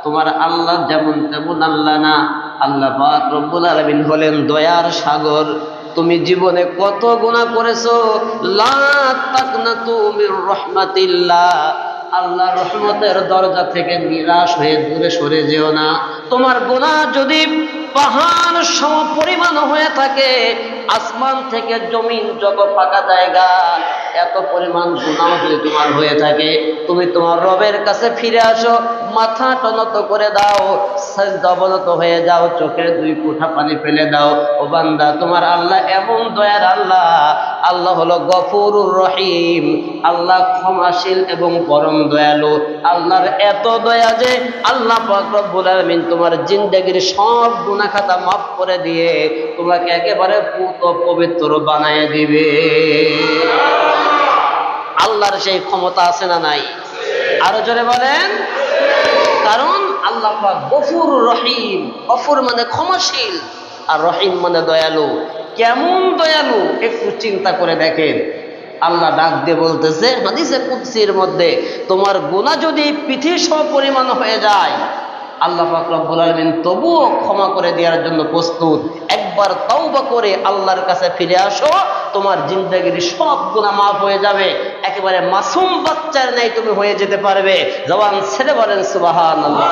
তোমার আল্লাহ যেমন তেমন আল্লাহ না। আল্লাহ পাক রব্বুল আলামিন হলেন দয়ার সাগর। তুমি জীবনে কত গুনাহ করেছো, লা তাকনাতু মির রাহমাতিল্লাহ, আল্লাহর রহমতের দরজা থেকে নিরাশ হয়ে দূরে সরে যেও না। তোমার গুনাহ যদি পাহাড় সম পরিমাণ হয়ে থাকে, আসমান থেকে জমিন যত ফাঁকা জায়গা, এত পরিমাণ গুনাহ যদি তোমার হয়ে থাকে, তুমি তোমার রবের কাছে ফিরে আসো, মাথা নত করে দাও, সিজদা অবনত হয়ে যাও, চোখের দুই ফোঁটা পানি ফেলে দাও। ও বান্দা, তোমার আল্লাহ এমন দয়ার আল্লাহ। আল্লাহ হলো গফুরুর রহিম, আল্লাহ ক্ষমাশীল এবং পরম দয়ালু। আল্লাহর এত দয়া যে আল্লাহ পাক রব্বুল আলামিন তোমার জিন্দেগির সব গুনাহ খাতা মাফ করে দিয়ে তোমাকে একেবারে পুত পবিত্র বানায় দিবে। আল্লাহর সেই ক্ষমতা আছে না নাই? আরো জোরে বলেন। কারণ আল্লাহ পাক গফুরুর রহিম, গফুর মানে ক্ষমাশীল, আর রহিম মানে দয়ালু। কেমন দয়ালু একটু চিন্তা করে দেখেন। আল্লাহ ডাক দিয়ে বলতেছে হাদিসে কুদসির মধ্যে, তোমার গুনাহ যদি পৃথিবী সম পরিমাণ হয়ে যায়, আল্লাহ পাক রব্বুল আলামিন তবুও ক্ষমা করে দেওয়ার জন্য প্রস্তুত। একবার তওবা করে আল্লাহর কাছে ফিরে আসো, তোমার জিন্দেগির সব গুনাহ মাফ হয়ে যাবে, একেবারে মাসুম বাচ্চার ন্যায় তুমি হয়ে যেতে পারবে। জবান ছেড়ে বলেন সুবহানাল্লাহ।